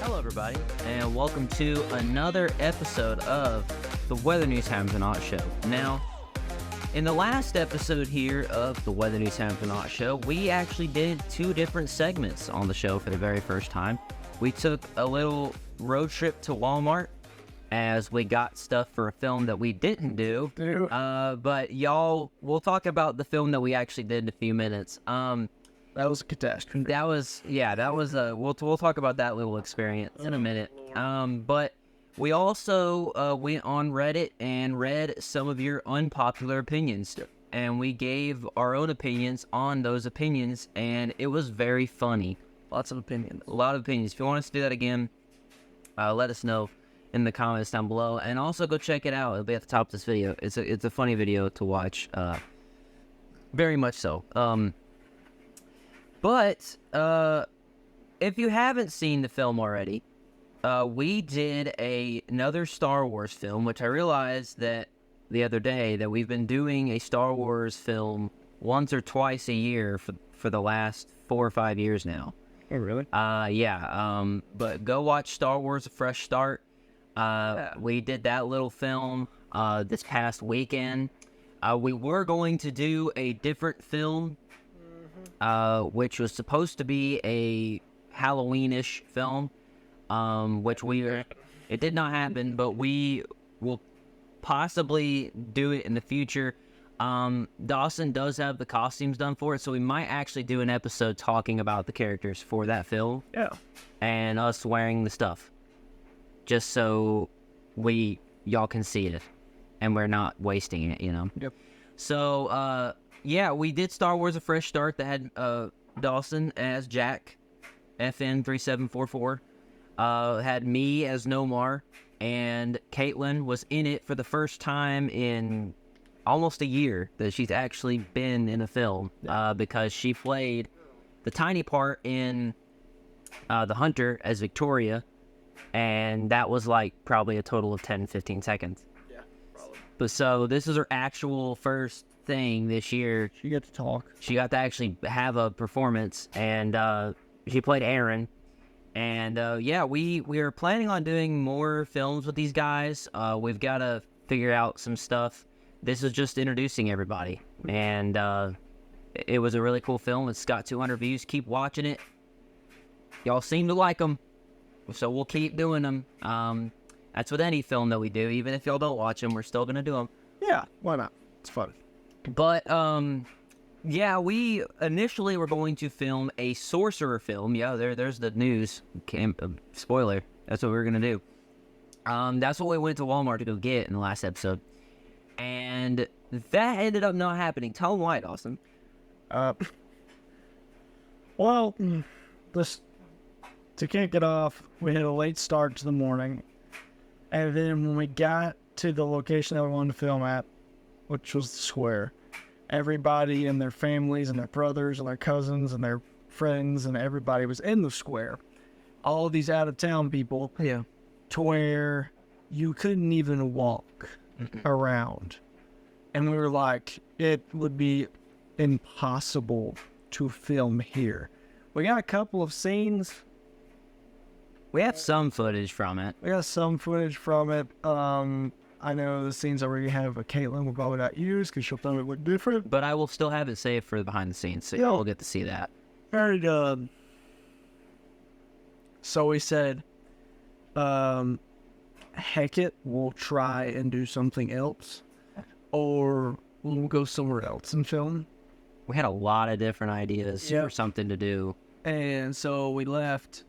Hello, everybody, and welcome to another episode of the Weather News Hampton Show. Now, in the last episode here of the Weather News Hampton Show, we actually did two different segments on the show for the very first time. We took a little road trip to Walmart as we got stuff for a film that we didn't do. But y'all, we'll talk about the film that we actually did in a few minutes. That was a catastrophe. We'll talk about that little experience in a minute. But we also went on Reddit and read some of your unpopular opinions, and we gave our own opinions on those opinions, and it was very funny. Lots of opinions. A lot of opinions. If you want us to do that again, let us know in the comments down below, and also go check it out. It'll be at the top of this video. It's a funny video to watch, very much so. But if you haven't seen the film already, we did another Star Wars film, which I realized that the other day that we've been doing a Star Wars film once or twice a year for the last 4 or 5 years now. Oh, really? Yeah. But go watch Star Wars: A Fresh Start. We did that little film this past weekend. We were going to do a different film, which was supposed to be a Halloween-ish film, it did not happen, but we will possibly do it in the future. Dawson does have the costumes done for it, so we might actually do an episode talking about the characters for that film. Yeah. And us wearing the stuff, just so y'all can see it, and we're not wasting it, you know? Yep. So, yeah, we did Star Wars: A Fresh Start that had Dawson as Jack, FN3744. Had me as Nomar, and Caitlin was in it for the first time in almost a year that she's actually been in a film, because she played the tiny part in The Hunter as Victoria, and that was like probably a total of 10-15 seconds. Yeah, probably. But so this is her actual first thing this year. She got to talk. She got to actually have a performance, and she played Aaron. And yeah, we are planning on doing more films with these guys. We've got to figure out some stuff. This is just introducing everybody, and it was a really cool film. It's got 200 views. Keep watching it. Y'all seem to like them, so we'll keep doing them. That's with any film that we do. Even if y'all don't watch them, we're still gonna do them. Yeah, why not? It's fun. But yeah, we initially were going to film a sorcerer film. Yeah, there's the news. Spoiler. That's what we were going to do. That's what we went to Walmart to go get in the last episode. And that ended up not happening. Tell them why, Dawson. Well, to kick it off, we had a late start to the morning. And then when we got to the location that we wanted to film at, which was the square, everybody and their families and their brothers and their cousins and their friends and everybody was in the square. All of these out-of-town people, to where you couldn't even walk around. And we were like, it would be impossible to film here. We got a couple of scenes. We have some footage from it. I know the scenes that we have with Caitlin will probably not use because she'll tell me what different. But I will still have it saved for the behind the scenes, so you'll get to see that. Very good. So we said, heck it, we'll try and do something else. Or we'll go somewhere else and film. We had a lot of different ideas for something to do. And so we left,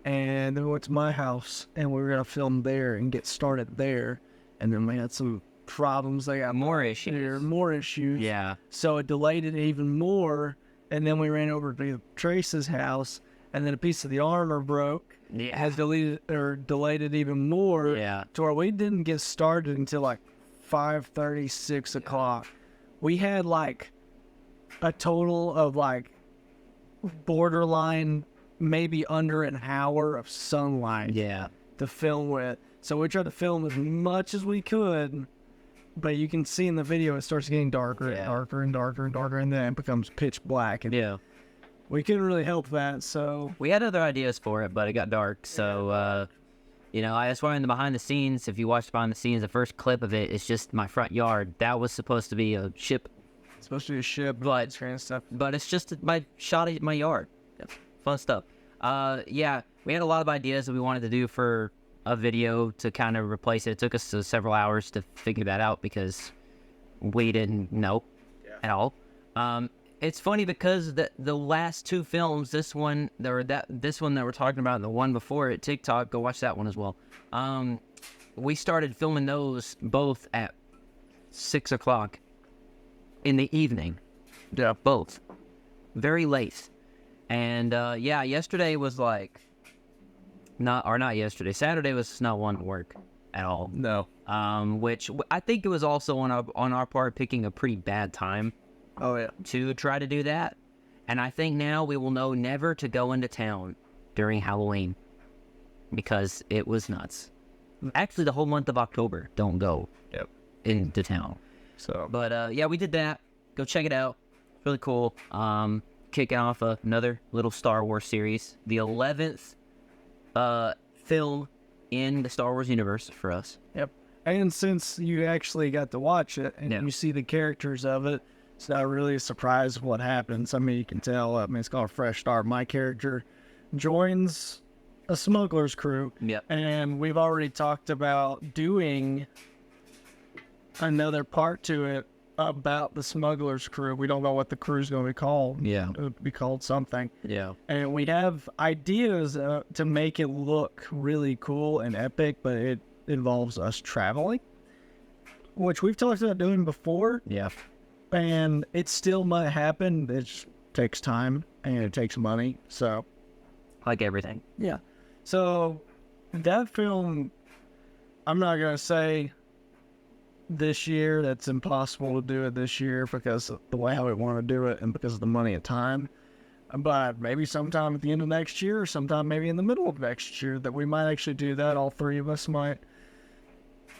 and then we went to my house, and we were going to film there and get started there. And then we had some problems. They got more issues. Yeah. So it delayed it even more. And then we ran over to Trace's house, and then a piece of the armor broke. Yeah. Has delayed it even more. Yeah. To where we didn't get started until like 5:30, 6 o'clock. We had like a total of like borderline maybe under an hour of sunlight. Yeah. To film with. So we tried to film as much as we could, but you can see in the video it starts getting darker and darker and darker and darker, and then it becomes pitch black. And we couldn't really help that. So We had other ideas for it, but it got dark. So, that's why in the behind the scenes, if you watch behind the scenes, the first clip of it is just my front yard. That was supposed to be a ship, it's supposed to be a ship, but and stuff. it's just my shot at my yard. Fun stuff. Yeah, we had a lot of ideas that we wanted to do for a video to kind of replace it. It took us several hours to figure that out because we didn't know at all. It's funny because the last two films, this one that we're talking about, and the one before it, TikTok, go watch that one as well. We started filming those both at 6 o'clock in the evening. Yeah. Both. Very late. And yesterday was like not yesterday. Saturday was not one to work at all. No. Which I think it was also on our part picking a pretty bad time. Oh yeah. To try to do that. And I think now we will know never to go into town during Halloween because it was nuts. Actually, the whole month of October, don't go into town. So, but we did that. Go check it out. Really cool. Kicking off another little Star Wars series, the 11th film in the Star Wars universe for us. Yep. And since you actually got to watch it and you see the characters of it, it's not really a surprise what happens. I mean, you can tell. I mean, it's called a fresh start. My character joins a smuggler's crew. Yep. And we've already talked about doing another part to it about the smuggler's crew. We don't know what the crew's going to be called. Yeah. It would be called something. Yeah. And we have ideas to make it look really cool and epic, but it involves us traveling, which we've talked about doing before. Yeah. And it still might happen. It just takes time and it takes money. So, Like everything. yeah. So, that film, I'm not going to say this year. That's impossible to do it this year because of the way how we want to do it and because of the money and time. But maybe sometime at the end of next year or sometime maybe in the middle of next year that we might actually do that. All three of us might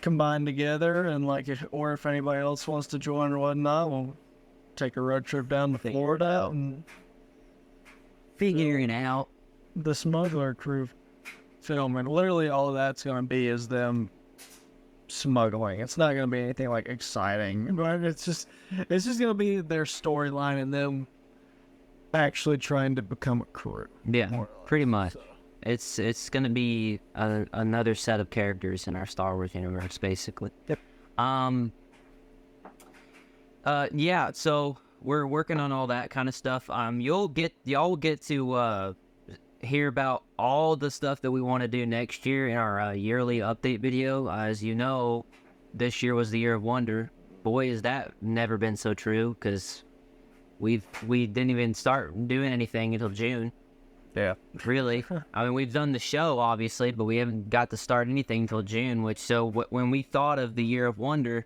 combine together and if anybody else wants to join or whatnot, we'll take a road trip down to Florida and Figuring out. the smuggler crew film. And literally all of that's going to be is them smuggling. It's not going to be anything like exciting, but it's just going to be their storyline and them actually trying to become a crew. Yeah, pretty much. It's gonna be another set of characters in our Star Wars universe, basically. Yep. So we're working on all that kind of stuff. Y'all will get to hear about all the stuff that we want to do next year in our yearly update video. As you know, this year was the year of wonder. Boy, has that never been so true, because we didn't even start doing anything until June. Yeah. Really. I mean, we've done the show, obviously, but we haven't got to start anything until June, when we thought of the year of wonder,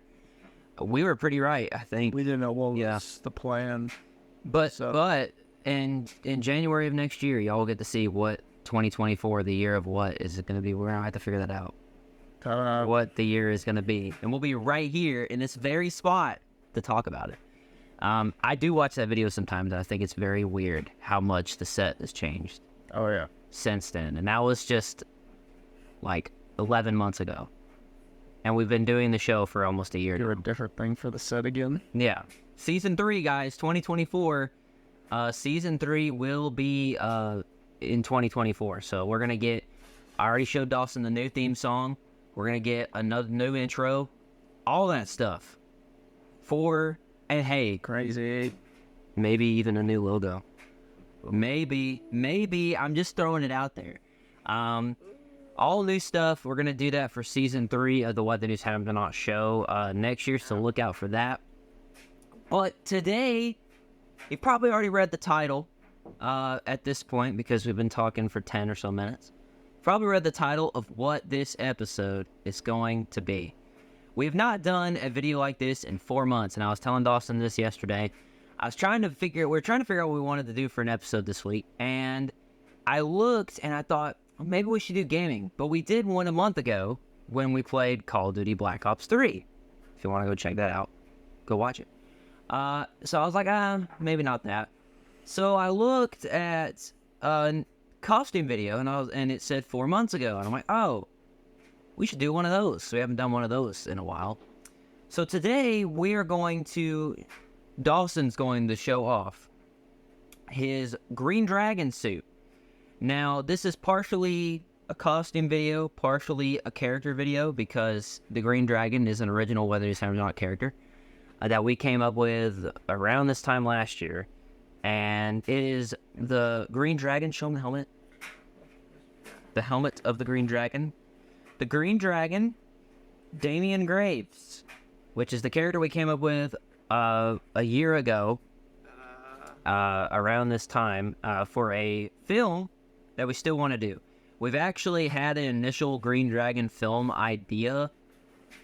we were pretty right, I think. We didn't know what was the plan. But in January of next year, y'all will get to see what 2024, the year of what, is it going to be. We're going to have to figure that out. What the year is going to be. And we'll be right here in this very spot to talk about it. I do watch that video sometimes. I think it's very weird how much the set has changed. Oh, yeah. Since then. And that was just like 11 months ago. And we've been doing the show for almost a year now. Do a different thing for the set again. Yeah. Season 3, guys, 2024. Season 3 will be in 2024. So we're going to get... I already showed Dawson the new theme song. We're going to get another new intro. All that stuff. And hey, Crazy. maybe even a new logo. Maybe, I'm just throwing it out there. All new stuff. We're going to do that for season 3 of the What the News Have to Not show next year, so look out for that. But today, you probably already read the title at this point because we've been talking for 10 or so minutes. Probably read the title of what this episode is going to be. We have not done a video like this in 4 months, and I was telling Dawson this yesterday. We're trying to figure out what we wanted to do for an episode this week, and I looked and I thought, well, maybe we should do gaming, but we did one a month ago when we played Call of Duty Black Ops 3. If you want to go check that out, go watch it. So I was like, maybe not that. So I looked at a costume video, and it said 4 months ago, and I'm like, oh, we should do one of those. So we haven't done one of those in a while. So today Dawson's going to show off his Green Dragon suit. Now, this is partially a costume video, partially a character video, because the Green Dragon is an original Weather News Hammer Not character that we came up with around this time last year. And it is the Green Dragon. Show him the helmet. The helmet of the Green Dragon. The Green Dragon, Damian Graves, which is the character we came up with a year ago, around this time, for a film that we still want to do. We've actually had an initial Green Dragon film idea,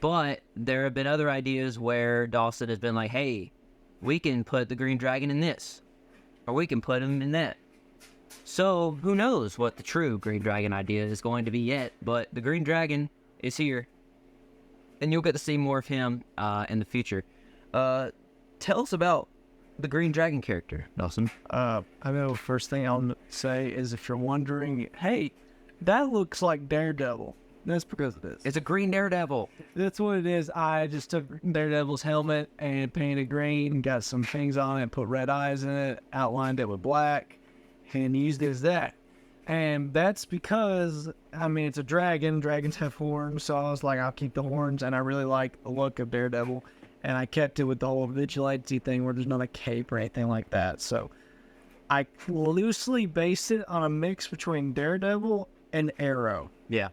but there have been other ideas where Dawson has been like, hey, we can put the Green Dragon in this, or we can put him in that. So, who knows what the true Green Dragon idea is going to be yet, but the Green Dragon is here, and you'll get to see more of him in the future. Tell us about the Green Dragon character, Dawson. I know first thing I'll say is if you're wondering, hey, that looks like Daredevil. That's because it is. It's a green Daredevil. That's what it is. I just took Daredevil's helmet and painted green, got some things on it, put red eyes in it, outlined it with black, and used it as that. And that's because, I mean, it's a dragon. Dragons have horns, so I was like, I'll keep the horns, and I really like the look of Daredevil. And I kept it with the whole vigilante thing where there's not a cape or anything like that. So I loosely based it on a mix between Daredevil and Arrow. Yeah.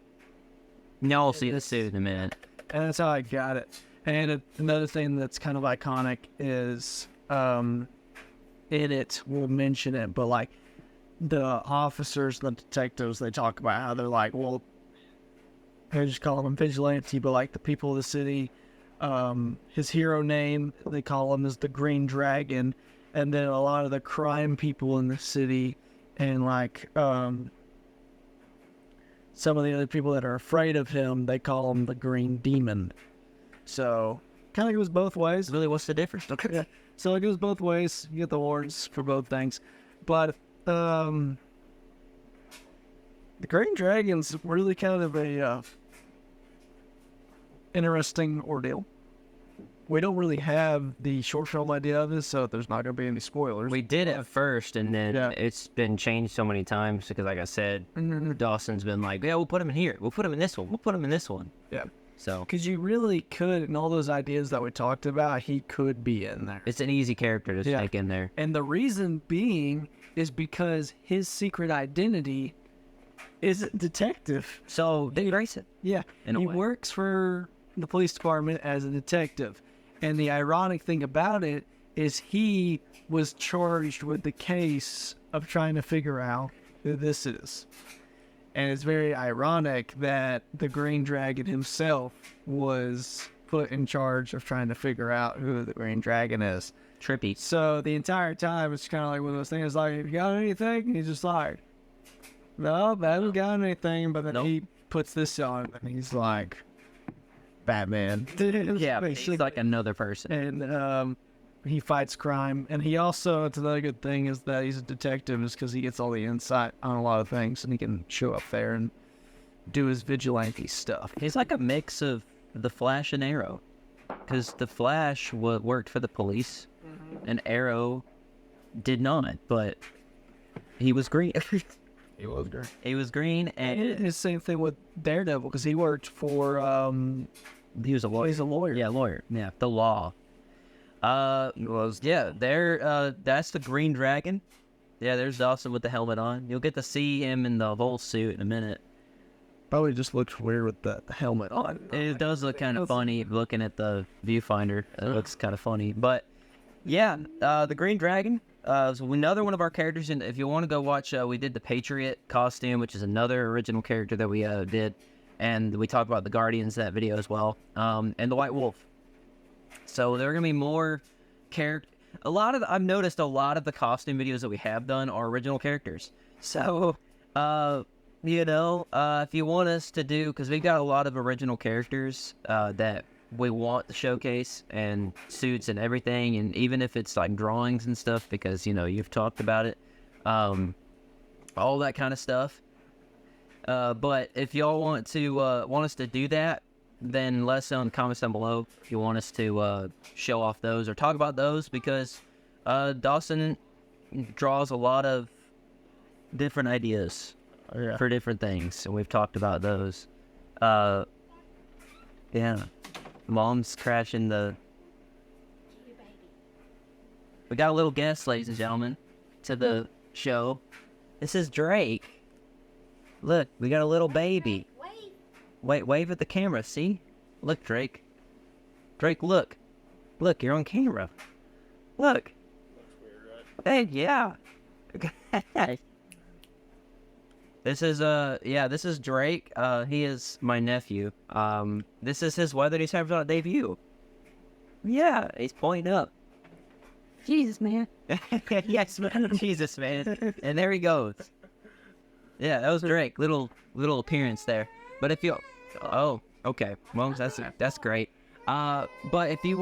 Now we'll see the suit in a minute. And that's how I got it. And another thing that's kind of iconic is, in it, we'll mention it, but like the officers, the detectives, they talk about how they're like, well, they just call them vigilante, but like the people of the city, his hero name, they call him is the Green Dragon. And then a lot of the crime people in the city and like, some of the other people that are afraid of him, they call him the Green Demon. So, kind of goes both ways. Really, what's the difference? Okay. Yeah. So it goes both ways. You get the horns for both things. But, the Green Dragon's really kind of a, interesting ordeal. We don't really have the short film idea of this, so there's not going to be any spoilers. We did at first, and then it's been changed so many times because, like I said, Dawson's been like, yeah, we'll put him in here. We'll put him in this one. We'll put him in this one. Yeah. So, because you really could, in all those ideas that we talked about, he could be in there. it's an easy character to take in there. And the reason being is because his secret identity is a detective. So, they erase it. Yeah. In a He way. works for the police department as a detective. And the ironic thing about it is he was charged with the case of trying to figure out who this is. And it's very ironic that the Green Dragon himself was put in charge of trying to figure out who the Green Dragon is. Trippy. So the entire time, it's kind of like one of those things like, you got anything? And he's just like, no, I haven't got anything. But then he puts this on and he's like, Batman. Yeah, he's like another person. And he fights crime. And he also, it's another good thing is that he's a detective is because he gets all the insight on a lot of things and he can show up there and do his vigilante stuff. He's like a mix of the Flash and Arrow. Because the Flash worked for the police and Arrow did not, but he was green. He was great. He was green, and It's the same thing with Daredevil because he worked for, he was a lawyer. he's a lawyer. Yeah, lawyer. Yeah, the law. That's the Green Dragon. Yeah, there's Dawson with the helmet on. You'll get to see him in the whole suit in a minute. Probably just looks weird with the helmet on. It does look kind of funny looking at the viewfinder. It looks kind of funny. But, yeah, the Green Dragon, is another one of our characters. And if you want to go watch, we did the Patriot costume, which is another original character that we did. And we talked about the Guardians, that video as well. And the White Wolf. So there are going to be more characters. I've noticed a lot of the costume videos that we have done are original characters. So, if you want us to do, because we've got a lot of original characters that we want to showcase, and suits and everything, and even if it's like drawings and stuff, because you've talked about it, all that kind of stuff. But if y'all want us to do that, then let us know in the comments down below if you want us to show off those or talk about those, because Dawson draws a lot of different ideas for different things, and we've talked about those. Yeah, Mom's crashing the... We got a little guest, ladies and gentlemen, to the show. This is Drake. Look, we got a little baby. Wave at the camera, see? Look, Drake. Drake, look. Look, you're on camera. Look. Hey, yeah. This is Drake. He is my nephew. This is his weather he's having on debut. Yeah, he's pointing up. Jesus, man. Yes, man. Jesus, man. And there he goes. Yeah, that was Drake. Little appearance there. But if you... Oh, okay. Well, that's great. But if you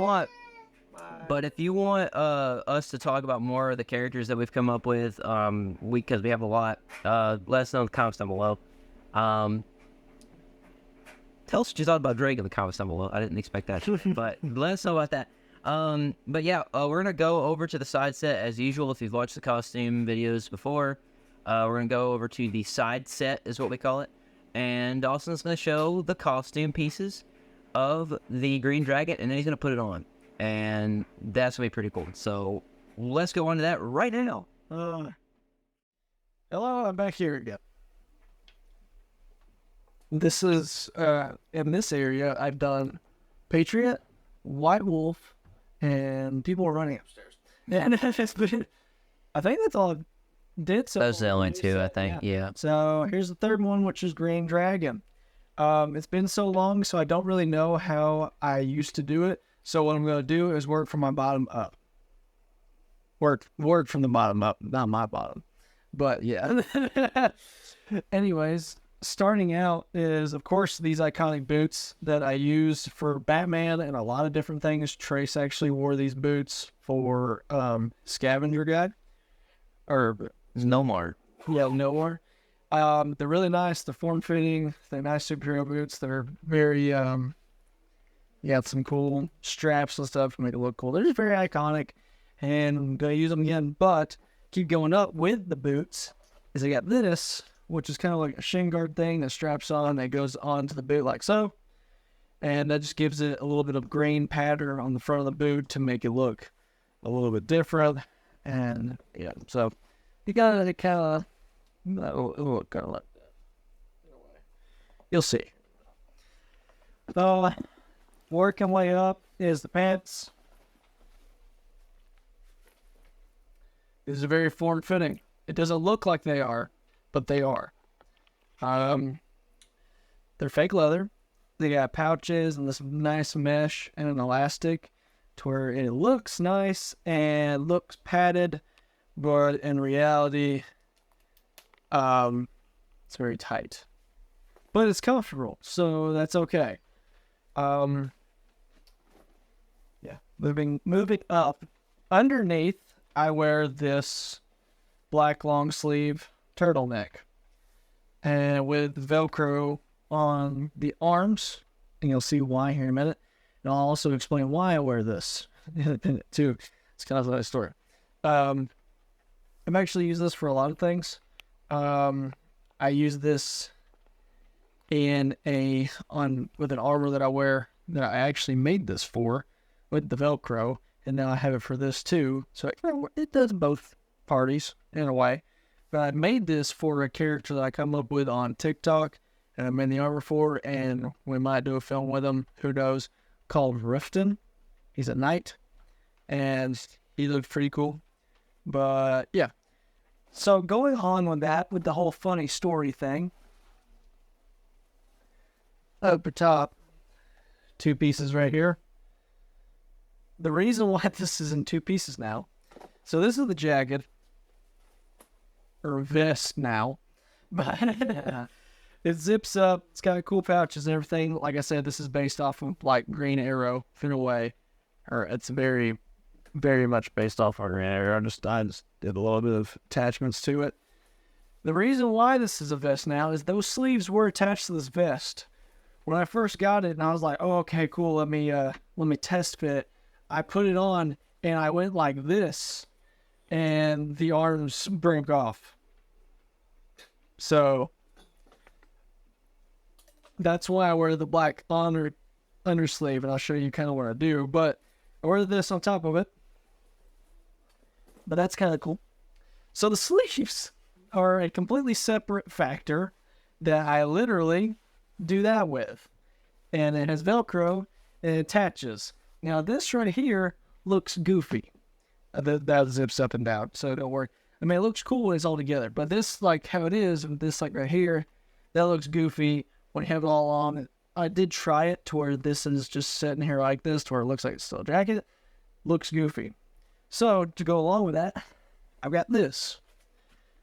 want us to talk about more of the characters that we've come up with, because we have a lot, let us know in the comments down below. Tell us what you thought about Drake in the comments down below. I didn't expect that, but let us know about that. But yeah, we're gonna go over to the side set as usual. If you've watched the costume videos before, we're gonna go over to the side set, is what we call it, and Dawson's gonna show the costume pieces of the Green Dragon, and then he's gonna put it on. And that's gonna be pretty cool. So let's go on to that right now. Hello, I'm back here again. This is in this area I've done Patriot, White Wolf, and people are running upstairs. And I think that's all I did. So those are the only two, I think. Yeah. So here's the third one, which is Green Dragon. It's been so long, so I don't really know how I used to do it. So what I'm going to do is work from my bottom up. Work from the bottom up, not my bottom. But yeah. Anyways, starting out is, of course, these iconic boots that I used for Batman and a lot of different things. Trace actually wore these boots for Scavenger Guide. Or No More. Yeah, No More. They're really nice. They're form-fitting. They're nice superhero boots. They're very... You got some cool straps and stuff to make it look cool. They're just very iconic, and I'm going to use them again. But keep going up with the boots is I got this, which is kind of like a shin guard thing that straps on that goes onto the boot like so. And that just gives it a little bit of grain pattern on the front of the boot to make it look a little bit different. And yeah, so you got to kind of look kind of like that. You'll see. So... working way up is the pants. These are very form-fitting. It doesn't look like they are, but they are. They're fake leather. They got pouches and this nice mesh and an elastic to where it looks nice and looks padded, but in reality, it's very tight. But it's comfortable, so that's okay. Yeah, moving up. Underneath, I wear this black long sleeve turtleneck, and with Velcro on the arms, and you'll see why here in a minute. And I'll also explain why I wear this too. It's kind of a nice story. I've actually used this for a lot of things. I use this with an armor that I wear that I actually made this for with the Velcro, and now I have it for this too. So it does both parties in a way. But I made this for a character that I come up with on TikTok, and I made the armor for, and we might do a film with him, who knows, called Riften. He's a knight, and he looked pretty cool. But yeah. So going on with that, with the whole funny story thing, up the top, two pieces right here. The reason why this is in two pieces now, so this is the jacket, or vest now, but It zips up. It's got cool pouches and everything. Like I said, this is based off of like Green Arrow Fit Away, or it's very, very much based off of Green Arrow. I just did a little bit of attachments to it. The reason why this is a vest now is those sleeves were attached to this vest. When I first got it, and I was like, "Oh, okay, cool. Let me test fit." I put it on, and I went like this, and the arms broke off. So that's why I wear the black undersleeve, and I'll show you kind of what I do. But I wear this on top of it. But that's kind of cool. So the sleeves are a completely separate factor that I literally do that with. And it has Velcro and it attaches. Now this right here looks goofy. That zips up and down, so don't worry. I mean, it looks cool when it's all together. But this, like how it is, and this like right here, that looks goofy when you have it all on. I did try it to where this is just sitting here like this, to where it looks like it's still a jacket. Looks goofy. So to go along with that, I've got this,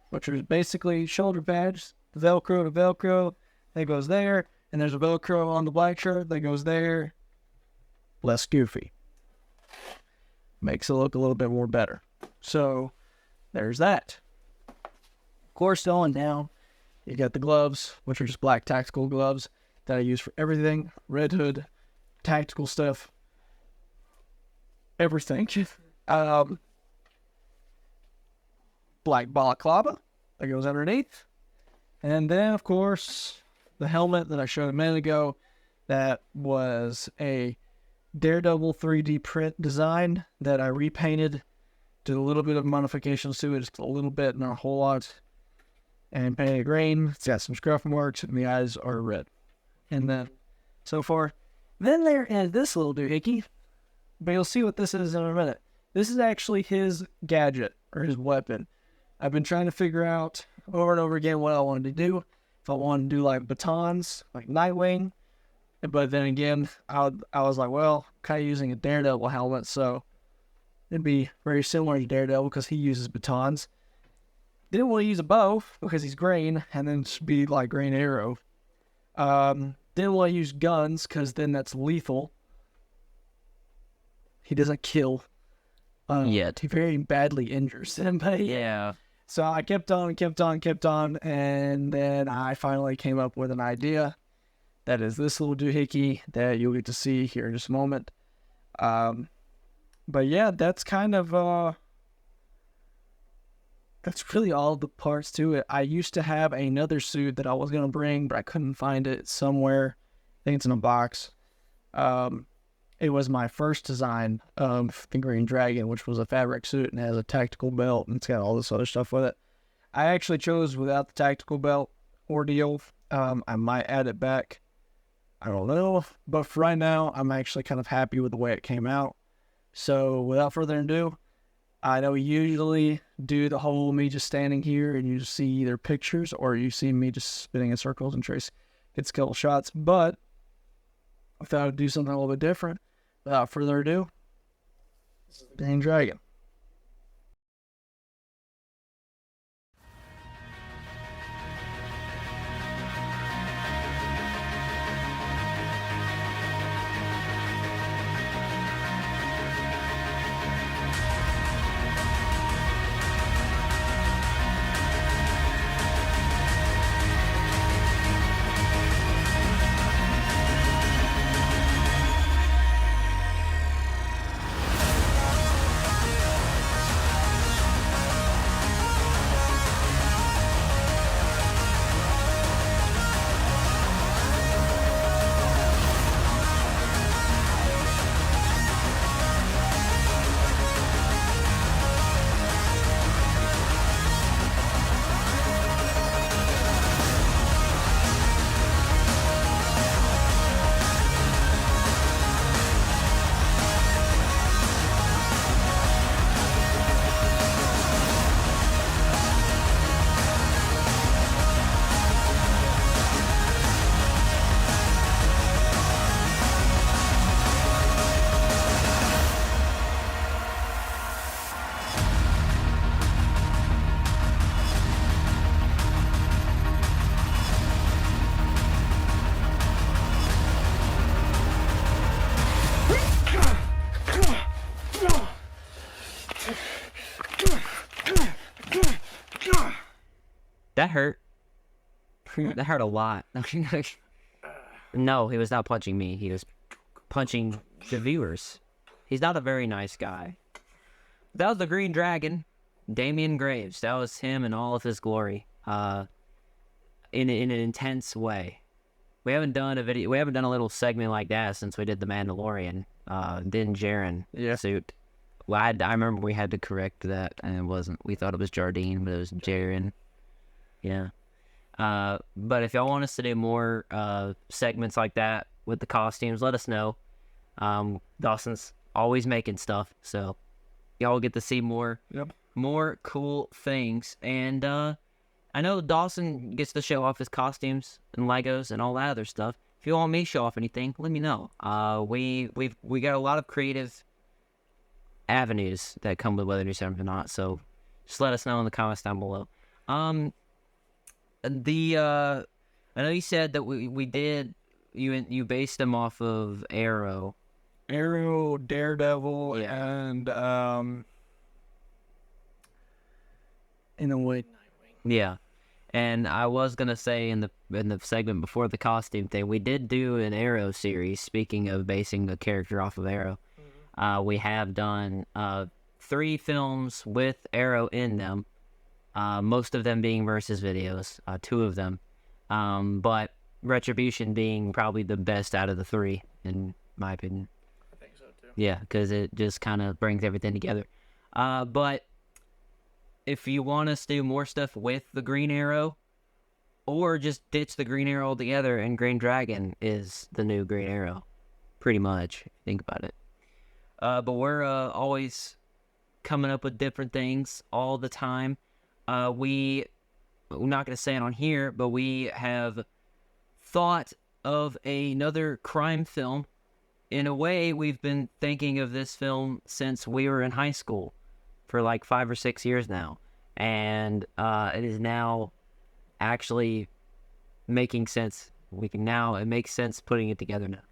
which is basically shoulder pads, Velcro to Velcro, that goes there, and there's a Velcro on the black shirt that goes there. Less goofy. Makes it look a little bit more better. So there's that. Of course, going down, you got the gloves, which are just black tactical gloves that I use for everything. Red Hood, tactical stuff, everything. Black balaclava that goes underneath. And then, of course, the helmet that I showed a minute ago, that was a Daredevil 3D print design that I repainted, did a little bit of modifications to it, just a little bit, not a whole lot, and painted it green. It's got some scruff marks, and the eyes are red. And then, so far, then there is this little doohickey, but you'll see what this is in a minute. This is actually his gadget, or his weapon. I've been trying to figure out over and over again what I wanted to do. If I wanted to do like batons, like Nightwing. But then again, I was like, well, kind of using a Daredevil helmet, so it'd be very similar to Daredevil because he uses batons. Didn't want to use a bow because he's green, and then just be like Green Arrow. Didn't want to use guns because then that's lethal. He doesn't kill. Yet. He very badly injures somebody. Yeah. So I kept on, and then I finally came up with an idea. That is this little doohickey that you'll get to see here in just a moment. But yeah, that's kind of, that's really all the parts to it. I used to have another suit that I was going to bring, but I couldn't find it somewhere. I think it's in a box. It was my first design of the Green Dragon, which was a fabric suit and has a tactical belt, and it's got all this other stuff with it. I actually chose without the tactical belt ordeal. I might add it back. I don't know, but for right now, I'm actually kind of happy with the way it came out. So without further ado, I know we usually do the whole me just standing here and you just see either pictures or you see me just spinning in circles and Trace gets a couple shots, but I thought I'd do something a little bit different. Without further ado, this is the Green Dragon. That hurt. That hurt a lot. No, he was not punching me. He was punching the viewers. He's not a very nice guy. That was the Green Dragon, Damian Graves. That was him in all of his glory, in an intense way. We haven't done a video. We haven't done a little segment like that since we did the Mandalorian, Din Djarin suit. Well, I remember we had to correct that, and it wasn't. We thought it was Jardine, but it was Djarin. Yeah. But if y'all want us to do more segments like that with the costumes, let us know. Dawson's always making stuff, so y'all get to see more cool things. And I know Dawson gets to show off his costumes and Legos and all that other stuff. If you want me to show off anything, let me know. We got a lot of creative avenues that come with whether you do something or not, so just let us know in the comments down below. I know you said that we did, you based them off of Arrow, Daredevil, and in a way, Nightwing. Yeah, and I was gonna say in the segment before the costume thing, we did do an Arrow series. Speaking of basing the character off of Arrow, we have done 3 films with Arrow in them. Most of them being versus videos, 2 of them, but Retribution being probably the best out of the 3, in my opinion. I think so too. Yeah, because it just kind of brings everything together. But if you want us to do more stuff with the Green Arrow, or just ditch the Green Arrow altogether, and Green Dragon is the new Green Arrow, pretty much, if you think about it. But we're always coming up with different things all the time. We're not going to say it on here, but we have thought of another crime film. In a way, we've been thinking of this film since we were in high school for like 5 or 6 years now. And it is now actually making sense. It makes sense putting it together now.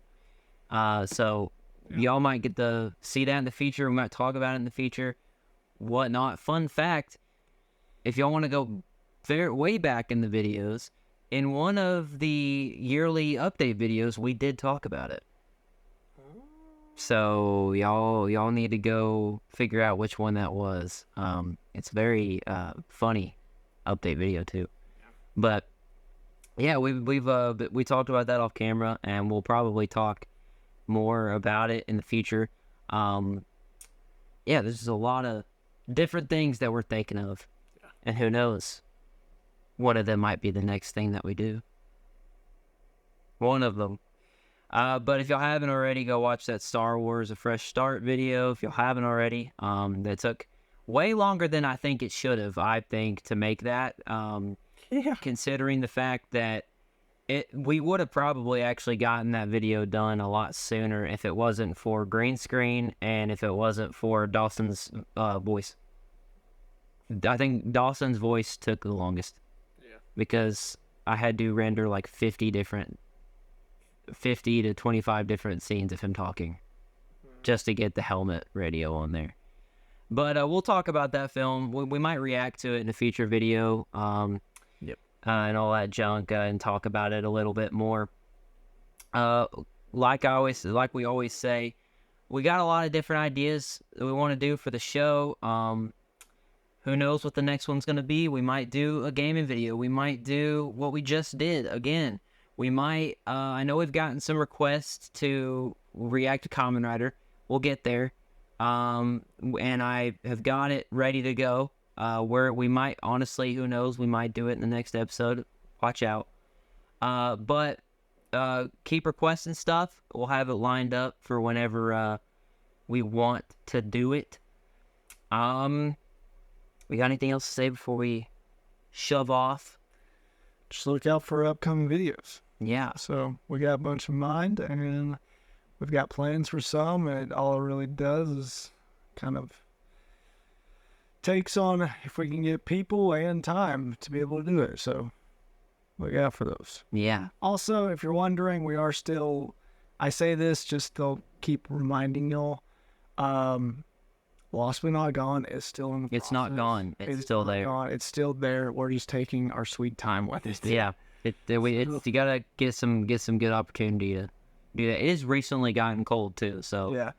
So y'all might get to see that in the future. We might talk about it in the future, whatnot. Fun fact, if y'all want to go way back in the videos, in one of the yearly update videos, we did talk about it. So y'all need to go figure out which one that was. It's very funny update video too. But yeah, we talked about that off camera, and we'll probably talk more about it in the future. Yeah, there's just a lot of different things that we're thinking of. And who knows? One of them might be the next thing that we do. One of them. But if y'all haven't already, go watch that Star Wars A Fresh Start video. If y'all haven't already, that took way longer than I think it should have, I think, to make that. Considering the fact that we would have probably actually gotten that video done a lot sooner if it wasn't for green screen and if it wasn't for Dawson's voice. I think Dawson's voice took the longest. Yeah. Because I had to render like 50 to 25 different scenes of him talking just to get the helmet radio on there. But we'll talk about that film. We might react to it in a future video. And all that junk, and talk about it a little bit more. Like we always say, we got a lot of different ideas that we want to do for the show. Who knows what the next one's going to be? We might do a gaming video. We might do what we just did again. We might, I know we've gotten some requests to react to Kamen Rider. We'll get there. And I have got it ready to go. Where we might, honestly, who knows, we might do it in the next episode. Watch out. But keep requesting stuff. We'll have it lined up for whenever we want to do it. We got anything else to say before we shove off? Just look out for upcoming videos. Yeah. So we got a bunch in mind, and we've got plans for some, and all it really does is kind of takes on if we can get people and time to be able to do it. So look out for those. Yeah. Also, if you're wondering, we are still, I say this just to keep reminding y'all, Lost but not gone is still in the It's not process. gone. It's still not there. gone. It's still there. We're just taking our sweet time with it. Yeah. You gotta get some good opportunity to do that. It has recently gotten cold too, so Yeah.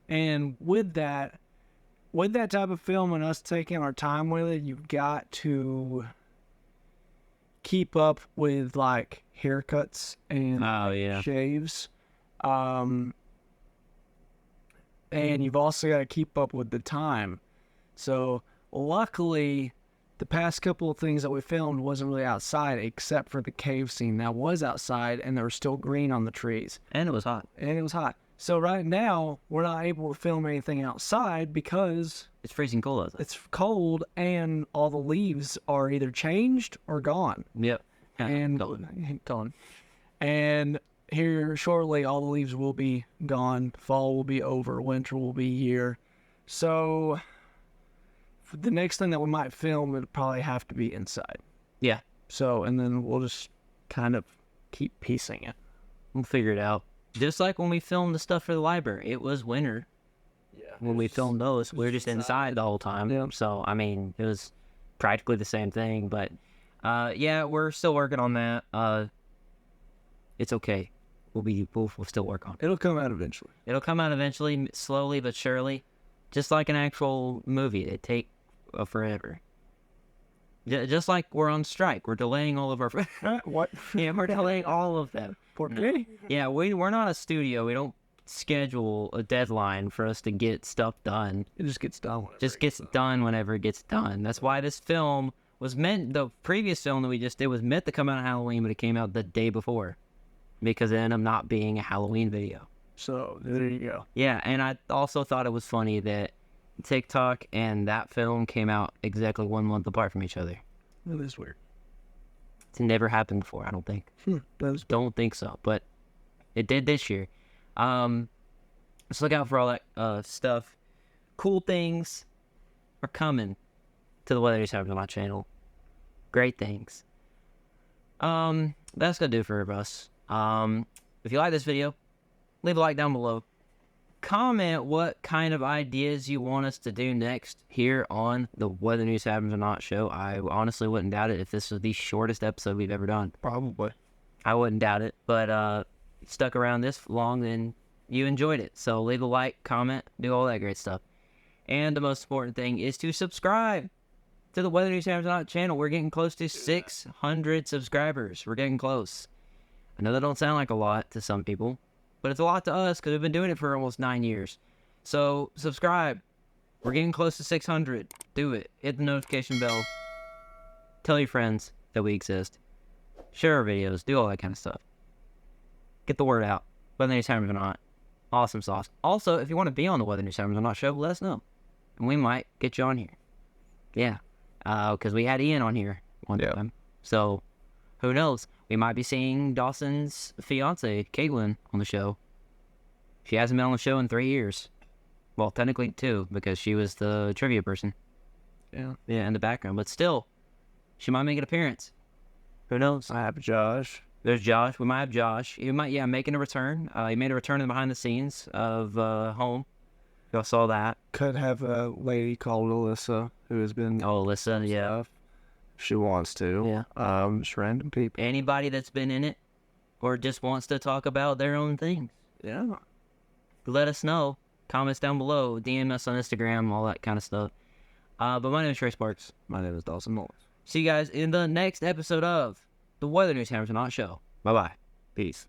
And with that type of film and us taking our time with it, you've got to keep up with like haircuts and oh yeah. shaves. And you've also got to keep up with the time. So luckily, the past couple of things that we filmed wasn't really outside except for the cave scene. That was outside and there was still green on the trees. And it was hot. And it was hot. So right now, we're not able to film anything outside because It's freezing cold outside. it's cold and all the leaves are either changed or gone. Yep. And gone. And here shortly, all the leaves will be gone. Fall will be over. Winter will be here. So for the next thing that we might film would probably have to be inside. Yeah. So, and then we'll just kind of keep piecing it. We'll figure it out. Just like when we filmed the stuff for the library. It was winter. Yeah. When we filmed those, we were just inside the whole time. Yeah. So, I mean, it was practically the same thing. But, yeah, we're still working on that. It's okay. We'll still work on it. It'll come out eventually. It'll come out eventually, slowly but surely. Just like an actual movie. It take forever. Just like we're on strike. We're delaying all of our... What? yeah, we're delaying all of them. Por qué? Yeah, we're not a studio. We don't schedule a deadline for us to get stuff done. It just gets done. Just gets done whenever it gets done. That's why this film was meant, the previous film that we just did was meant to come out on Halloween, but it came out the day before because it ended up not being a Halloween video. So there you go. Yeah, and I also thought it was funny that TikTok and that film came out exactly 1 month apart from each other. That is weird. It's never happened before, I don't think. That is Don't think so, but it did this year. Let's look out for all that stuff. Cool things are coming to the Weather News Happens on my channel. Great things. That's gonna do it for us. If you like this video, leave a like down below. Comment what kind of ideas you want us to do next here on the Weather News Happens or Not show. I honestly wouldn't doubt it if this was the shortest episode we've ever done. probably. I wouldn't doubt it, but stuck around this long, then you enjoyed it. So leave a like, comment, do all that great stuff. And the most important thing is to subscribe to the Weather News Happens or Not channel. We're getting close to 600 subscribers. We're getting close. I know that don't sound like a lot to some people, but it's a lot to us because we've been doing it for almost 9 years. So subscribe. We're getting close to 600. Do it. Hit the notification bell. Tell your friends that we exist. Share our videos. Do all that kind of stuff. Get the word out. Whether News Happens or Not. Awesome sauce. Also, if you want to be on the Weather News Happens or Not show, let us know. And we might get you on here. Yeah. Because we had Ian on here one time. So, who knows? We might be seeing Dawson's fiance, Caitlin, on the show. She hasn't been on the show in 3 years. Well, technically 2, because she was the trivia person. Yeah. Yeah, in the background. But still, she might make an appearance. Who knows? I have Josh. There's Josh. We might have Josh. He might, making a return. He made a return in the behind the scenes of Home. Y'all saw that. Could have a lady called Alyssa who has been Oh, Alyssa, yeah. stuff. If she wants to. Yeah. Just random people. Anybody that's been in it or just wants to talk about their own things. Yeah. Let us know. Comments down below. DM us on Instagram, all that kind of stuff. But my name is Trey Sparks. My name is Dawson Mullins. See you guys in the next episode of the Weather News Happens or Not show. Bye-bye. Peace.